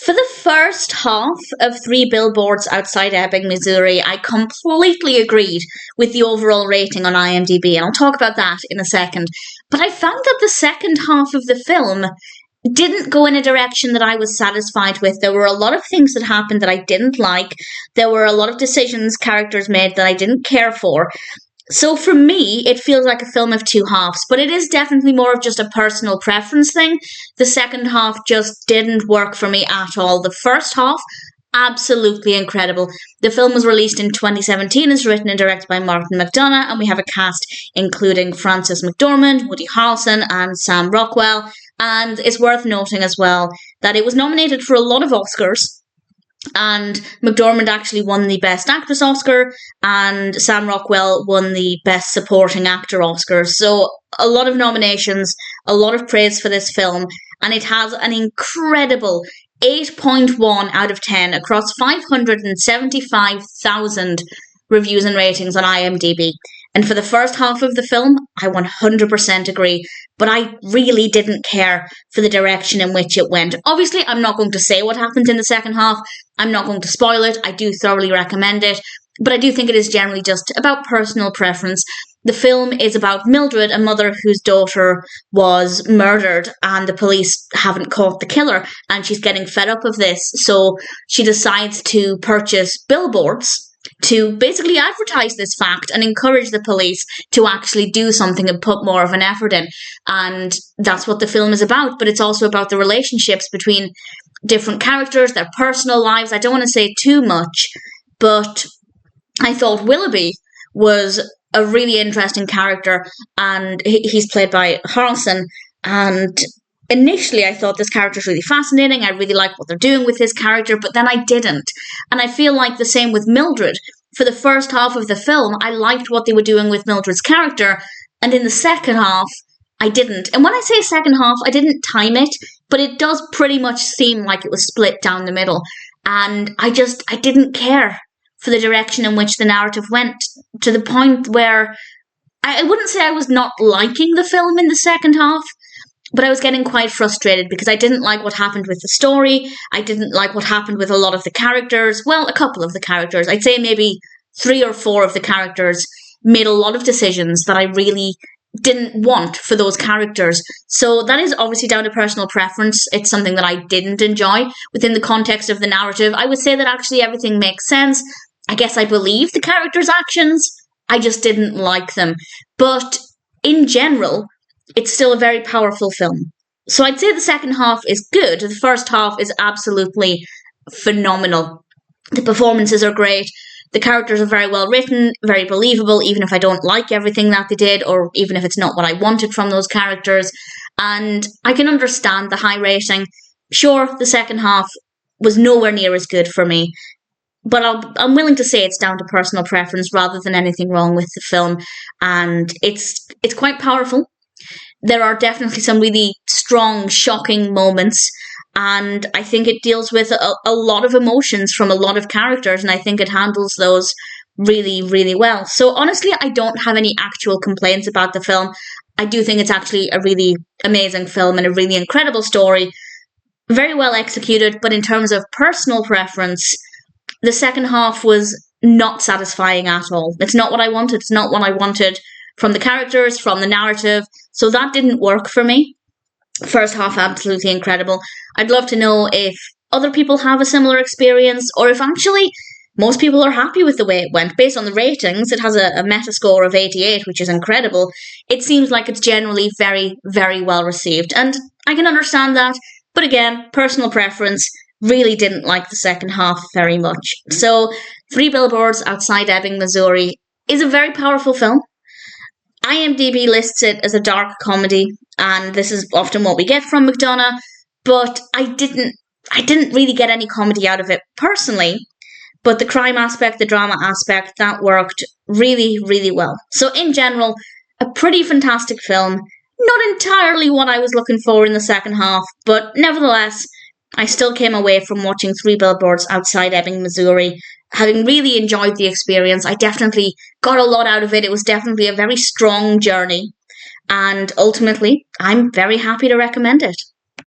For the first half of Three Billboards Outside Ebbing, Missouri, I completely agreed with the overall rating on IMDb, and I'll talk about that in a second. But I found that the second half of the film didn't go in a direction that I was satisfied with. There were a lot of things that happened that I didn't like. There were a lot of decisions characters made that I didn't care for. So for me, it feels like a film of two halves, but it is definitely more of just a personal preference thing. The second half just didn't work for me at all. The first half, absolutely incredible. The film was released in 2017, is written and directed by Martin McDonagh, and we have a cast including Frances McDormand, Woody Harrelson, and Sam Rockwell. And it's worth noting as well that it was nominated for a lot of Oscars. And McDormand actually won the Best Actress Oscar, and Sam Rockwell won the Best Supporting Actor Oscar. So a lot of nominations, a lot of praise for this film, and it has an incredible 8.1 out of 10 across 575,000 reviews and ratings on IMDb. And for the first half of the film, I 100% agree, but I really didn't care for the direction in which it went. Obviously, I'm not going to say what happens in the second half. I'm not going to spoil it. I do thoroughly recommend it, but I do think it is generally just about personal preference. The film is about Mildred, a mother whose daughter was murdered, and the police haven't caught the killer, and she's getting fed up of this, so she decides to purchase billboards to basically advertise this fact and encourage the police to actually do something and put more of an effort in. And that's what the film is about, but it's also about the relationships between different characters, their personal lives. I don't want to say too much, but I thought Willoughby was a really interesting character, and he's played by Harrelson, and initially, I thought this character was really fascinating. I really like what they're doing with his character, but then I didn't. And I feel like the same with Mildred. For the first half of the film, I liked what they were doing with Mildred's character, and in the second half, I didn't. And when I say second half, I didn't time it, but it does pretty much seem like it was split down the middle. And I didn't care for the direction in which the narrative went, to the point where I wouldn't say I was not liking the film in the second half, but I was getting quite frustrated because I didn't like what happened with the story. I didn't like what happened with a lot of the characters. Well, a couple of the characters. I'd say maybe 3 or 4 of the characters made a lot of decisions that I really didn't want for those characters. So that is obviously down to personal preference. It's something that I didn't enjoy within the context of the narrative. I would say that actually everything makes sense. I guess I believe the characters' actions. I just didn't like them. But in general, it's still a very powerful film. So I'd say the second half is good. The first half is absolutely phenomenal. The performances are great. The characters are very well written, very believable, even if I don't like everything that they did, or even if it's not what I wanted from those characters. And I can understand the high rating. Sure, the second half was nowhere near as good for me, but I'm willing to say it's down to personal preference rather than anything wrong with the film. And it's quite powerful. There are definitely some really strong, shocking moments, and I think it deals with a lot of emotions from a lot of characters, and I think it handles those really, really well. So honestly, I don't have any actual complaints about the film. I do think it's actually a really amazing film and a really incredible story. Very well executed, but in terms of personal preference, the second half was not satisfying at all. It's not what I wanted. It's not what I wanted from the characters, from the narrative. So that didn't work for me. First half, absolutely incredible. I'd love to know if other people have a similar experience, or if actually most people are happy with the way it went. Based on the ratings, it has a Metascore of 88, which is incredible. It seems like it's generally very, very well received. And I can understand that. But again, personal preference. Really didn't like the second half very much. So, Three Billboards Outside Ebbing, Missouri is a very powerful film. IMDb lists it as a dark comedy, and this is often what we get from McDonagh, but I didn't really get any comedy out of it personally, but the crime aspect, the drama aspect, that worked really, really well. So in general, a pretty fantastic film. Not entirely what I was looking for in the second half, but nevertheless, I still came away from watching Three Billboards Outside Ebbing, Missouri, having really enjoyed the experience. I definitely got a lot out of it. It was definitely a very strong journey. And ultimately, I'm very happy to recommend it.